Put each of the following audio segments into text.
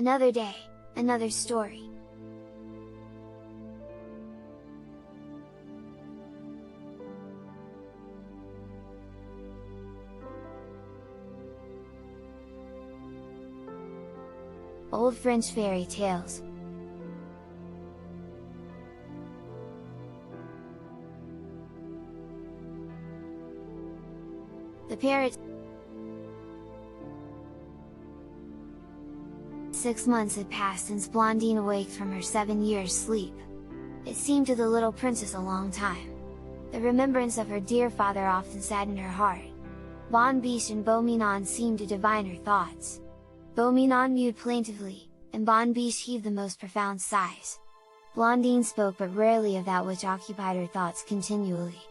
Another day, another story. Old French fairy tales. The parrot. 6 months had passed since Blondine awaked from her 7 years' sleep. It seemed to the little princess a long time. The remembrance of her dear father often saddened her heart. BONNE-BICHE and BEAU-MINON seemed to divine her thoughts. BEAU-MINON mewed plaintively, and BONNE-BICHE heaved the most profound sighs. Blondine spoke but rarely of that which occupied her thoughts continually.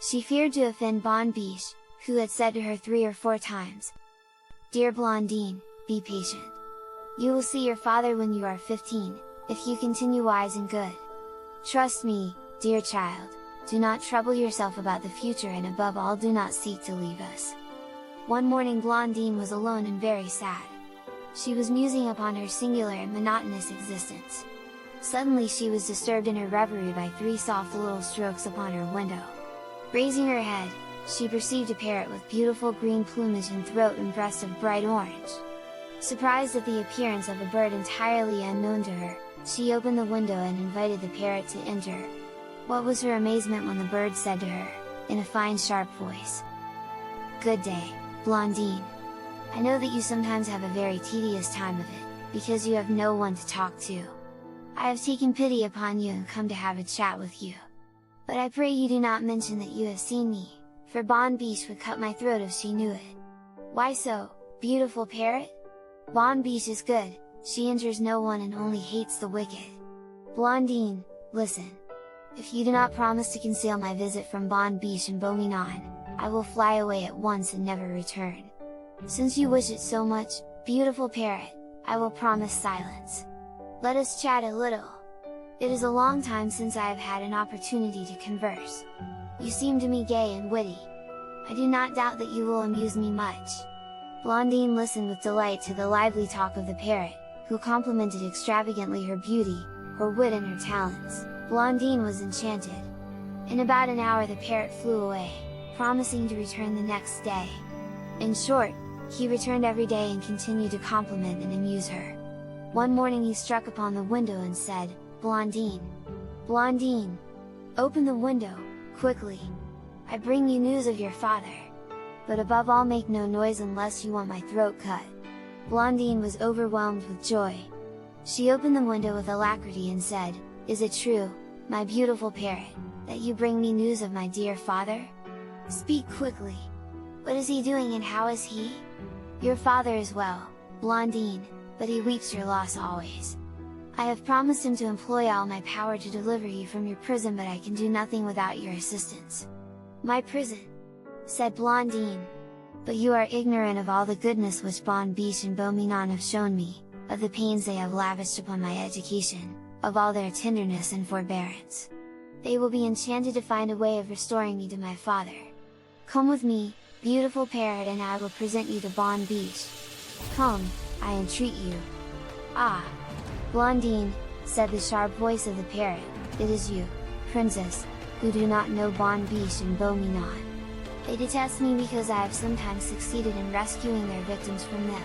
She feared to offend BONNE-BICHE, who had said to her 3 or 4 times, "Dear Blondine, be patient. You will see your father when you are 15, if you continue wise and good. Trust me, dear child, do not trouble yourself about the future and above all do not seek to leave us." One morning Blondine was alone and very sad. She was musing upon her singular and monotonous existence. Suddenly she was disturbed in her reverie by 3 soft little strokes upon her window. Raising her head, she perceived a parrot with beautiful green plumage and throat and breast of bright orange. Surprised at the appearance of a bird entirely unknown to her, she opened the window and invited the parrot to enter. What was her amazement when the bird said to her, in a fine sharp voice, "Good day, Blondine. I know that you sometimes have a very tedious time of it, because you have no one to talk to. I have taken pity upon you and come to have a chat with you. But I pray you do not mention that you have seen me, for BONNE-BICHE would cut my throat if she knew it." "Why so, beautiful parrot? BONNE-BICHE is good, she injures no one and only hates the wicked." "Blondine, listen! If you do not promise to conceal my visit from BONNE-BICHE and BEAU-MINON, I will fly away at once and never return. Since you wish it so much, beautiful parrot, I will promise silence. Let us chat a little. It is a long time since I have had an opportunity to converse. You seem to me gay and witty. I do not doubt that you will amuse me much." Blondine listened with delight to the lively talk of the parrot, who complimented extravagantly her beauty, her wit and her talents. Blondine was enchanted. In about an hour the parrot flew away, promising to return the next day. In short, he returned every day and continued to compliment and amuse her. One morning he struck upon the window and said, "Blondine! Blondine! Open the window, quickly! I bring you news of your father! But above all make no noise unless you want my throat cut." Blondine was overwhelmed with joy. She opened the window with alacrity and said, "Is it true, my beautiful parrot, that you bring me news of my dear father? Speak quickly! What is he doing and how is he?" "Your father is well, Blondine, but he weeps your loss always. I have promised him to employ all my power to deliver you from your prison but I can do nothing without your assistance." "My prison?" said Blondine. "But you are ignorant of all the goodness which BONNE-BICHE and BEAU-MINON have shown me, of the pains they have lavished upon my education, of all their tenderness and forbearance. They will be enchanted to find a way of restoring me to my father. Come with me, beautiful parrot, and I will present you to BONNE-BICHE. Come, I entreat you." "Ah! Blondine," said the sharp voice of the parrot, "it is you, princess, who do not know BONNE-BICHE and BEAU-MINON. They detest me because I have sometimes succeeded in rescuing their victims from them.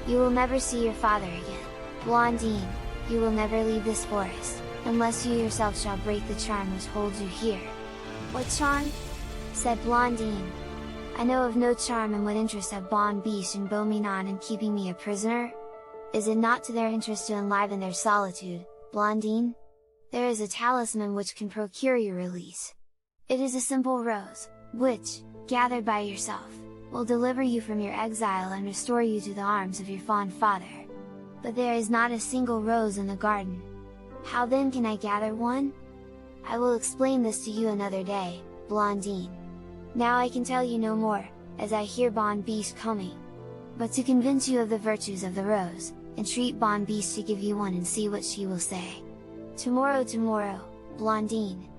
You will never see your father again, Blondine, you will never leave this forest, unless you yourself shall break the charm which holds you here." "What charm?" said Blondine. "I know of no charm, and what interest have BONNE-BICHE and BEAU-MINON in keeping me a prisoner? Is it not to their interest to enliven their solitude, Blondine? There is a talisman which can procure your release. It is a simple rose, which, gathered by yourself, will deliver you from your exile and restore you to the arms of your fond father. But there is not a single rose in the garden. How then can I gather one? I will explain this to you another day, Blondine. Now I can tell you no more, as I hear BONNE-BICHE coming. But to convince you of the virtues of the rose, entreat BONNE-BICHE to give you one and see what she will say. Tomorrow, tomorrow, Blondine."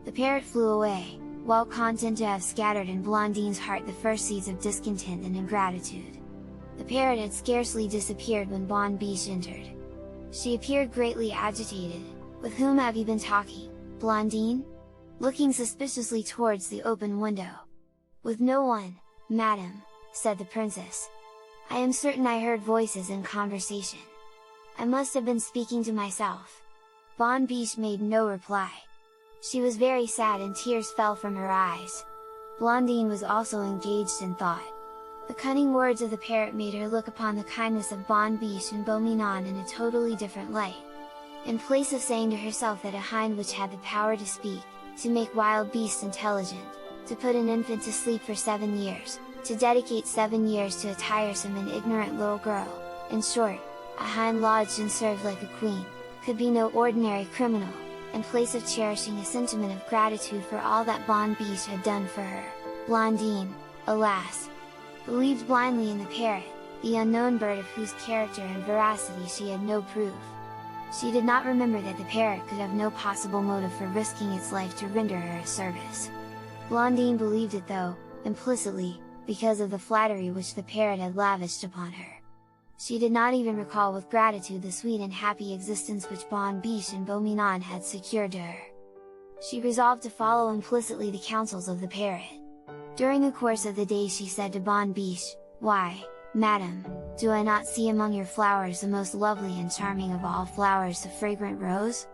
The parrot flew away, well content to have scattered in Blondine's heart the first seeds of discontent and ingratitude. The parrot had scarcely disappeared when BONNE-BICHE entered. She appeared greatly agitated. "With whom have you been talking, Blondine?" looking suspiciously towards the open window. "With no one, madam," said the princess. "I am certain I heard voices in conversation. I must have been speaking to myself." BONNE-BICHE made no reply. She was very sad and tears fell from her eyes. Blondine was also engaged in thought. The cunning words of the parrot made her look upon the kindness of BONNE-BICHE and BEAU-MINON in a totally different light. In place of saying to herself that a hind which had the power to speak, to make wild beasts intelligent, to put an infant to sleep for 7 years, to dedicate 7 years to a tiresome and ignorant little girl, in short, a hind lodged and served like a queen, could be no ordinary criminal, in place of cherishing a sentiment of gratitude for all that BONNE-BICHE had done for her, Blondine, alas, believed blindly in the parrot, the unknown bird of whose character and veracity she had no proof. She did not remember that the parrot could have no possible motive for risking its life to render her a service. Blondine believed it though, implicitly, because of the flattery which the parrot had lavished upon her. She did not even recall with gratitude the sweet and happy existence which BONNE-BICHE and BEAU-MINON had secured to her. She resolved to follow implicitly the counsels of the parrot. During the course of the day she said to BONNE-BICHE, "Why, madam, do I not see among your flowers the most lovely and charming of all flowers, the fragrant rose?"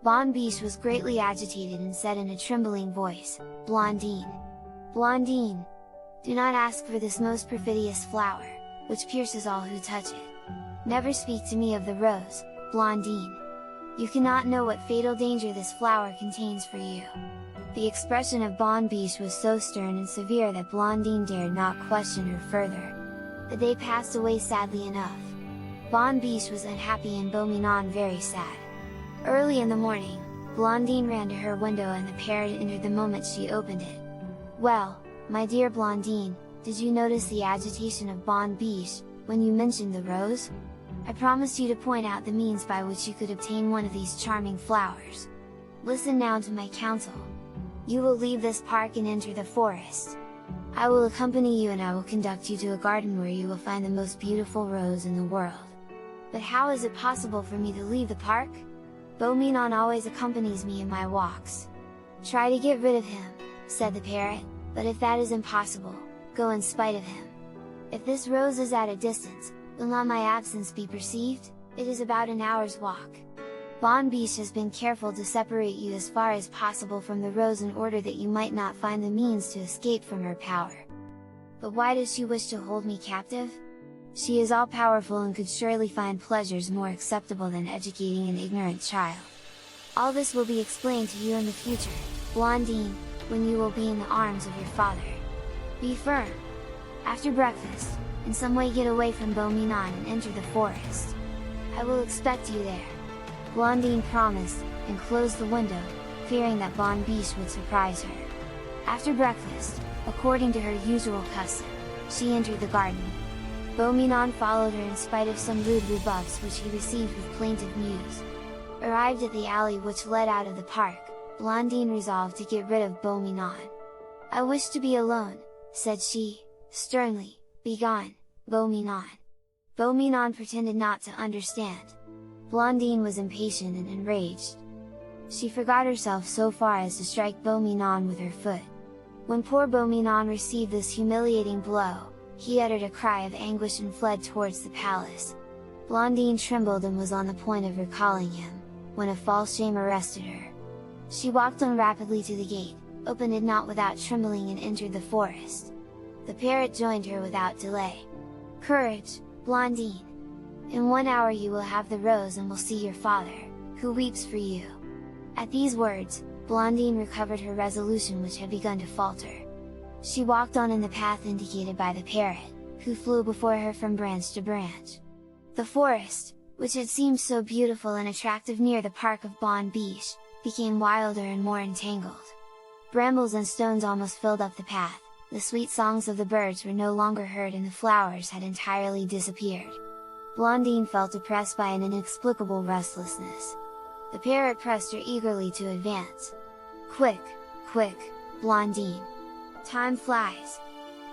BONNE-BICHE was greatly agitated and said in a trembling voice, "Blondine! Blondine! Do not ask for this most perfidious flower, which pierces all who touch it. Never speak to me of the rose, Blondine! You cannot know what fatal danger this flower contains for you." The expression of BONNE-BICHE was so stern and severe that Blondine dared not question her further. The day passed away sadly enough. BONNE-BICHE was unhappy and BEAU-MINON very sad. Early in the morning, Blondine ran to her window and the parrot entered the moment she opened it. "Well, my dear Blondine, did you notice the agitation of BONNE-BICHE, when you mentioned the rose? I promised you to point out the means by which you could obtain one of these charming flowers. Listen now to my counsel. You will leave this park and enter the forest. I will accompany you and I will conduct you to a garden where you will find the most beautiful rose in the world. But how is it possible for me to leave the park? BEAU-MINON always accompanies me in my walks. Try to get rid of him," said the parrot, "but if that is impossible, go in spite of him. If this rose is at a distance, will not my absence be perceived? It is about an hour's walk. BONNE-BICHE has been careful to separate you as far as possible from the rose in order that you might not find the means to escape from her power. But why does she wish to hold me captive? She is all-powerful and could surely find pleasures more acceptable than educating an ignorant child. All this will be explained to you in the future, Blondine, when you will be in the arms of your father. Be firm! After breakfast, in some way get away from BEAU-MINON and enter the forest. I will expect you there." Blondine promised, and closed the window, fearing that BONNE-BICHE would surprise her. After breakfast, according to her usual custom, she entered the garden. BEAU-MINON followed her in spite of some rude rebuffs which he received with plaintive mews. Arrived at the alley which led out of the park, Blondine resolved to get rid of BEAU-MINON. "I wish to be alone," said she, sternly. "Begone, BEAU-MINON!" BEAU-MINON pretended not to understand. Blondine was impatient and enraged. She forgot herself so far as to strike BEAU-MINON with her foot. When poor BEAU-MINON received this humiliating blow, he uttered a cry of anguish and fled towards the palace. Blondine trembled and was on the point of recalling him, when a false shame arrested her. She walked on rapidly to the gate, opened it not without trembling and entered the forest. The parrot joined her without delay. "Courage, Blondine! In 1 hour you will have the rose and will see your father, who weeps for you." At these words, Blondine recovered her resolution which had begun to falter. She walked on in the path indicated by the parrot, who flew before her from branch to branch. The forest, which had seemed so beautiful and attractive near the park of BONNE-BICHE, became wilder and more entangled. Brambles and stones almost filled up the path, the sweet songs of the birds were no longer heard and the flowers had entirely disappeared. Blondine felt oppressed by an inexplicable restlessness. The parrot pressed her eagerly to advance. "Quick, quick, Blondine! Time flies!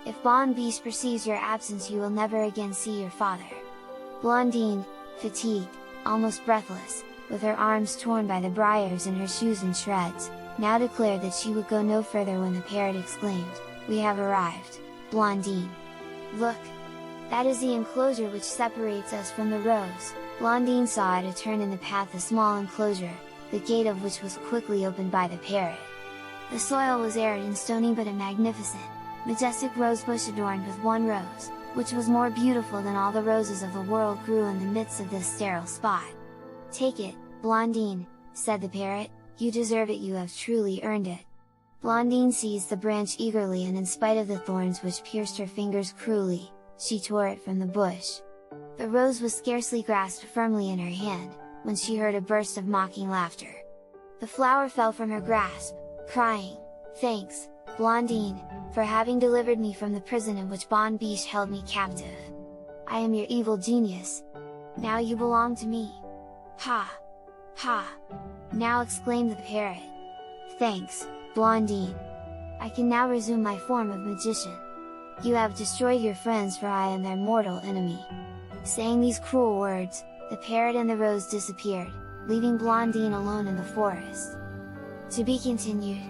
If BONNE-BICHE perceives your absence, you will never again see your father." Blondine, fatigued, almost breathless, with her arms torn by the briars and her shoes in shreds, now declared that she would go no further when the parrot exclaimed, "We have arrived, Blondine! Look! That is the enclosure which separates us from the rose." Blondine saw at a turn in the path a small enclosure, the gate of which was quickly opened by the parrot. The soil was arid and stony, but a magnificent, majestic rose bush adorned with one rose, which was more beautiful than all the roses of the world, grew in the midst of this sterile spot. "Take it, Blondine," said the parrot, "you deserve it, you have truly earned it." Blondine seized the branch eagerly, and in spite of the thorns which pierced her fingers cruelly, she tore it from the bush. The rose was scarcely grasped firmly in her hand, when she heard a burst of mocking laughter. The flower fell from her grasp, crying, "Thanks, Blondine, for having delivered me from the prison in which BONNE-BICHE held me captive. I am your evil genius! Now you belong to me!" "Ha! Ha!" now exclaimed the parrot. "Thanks, Blondine! I can now resume my form of magician. You have destroyed your friends, for I am their mortal enemy." Saying these cruel words, the parrot and the rose disappeared, leaving Blondine alone in the forest. To be continued.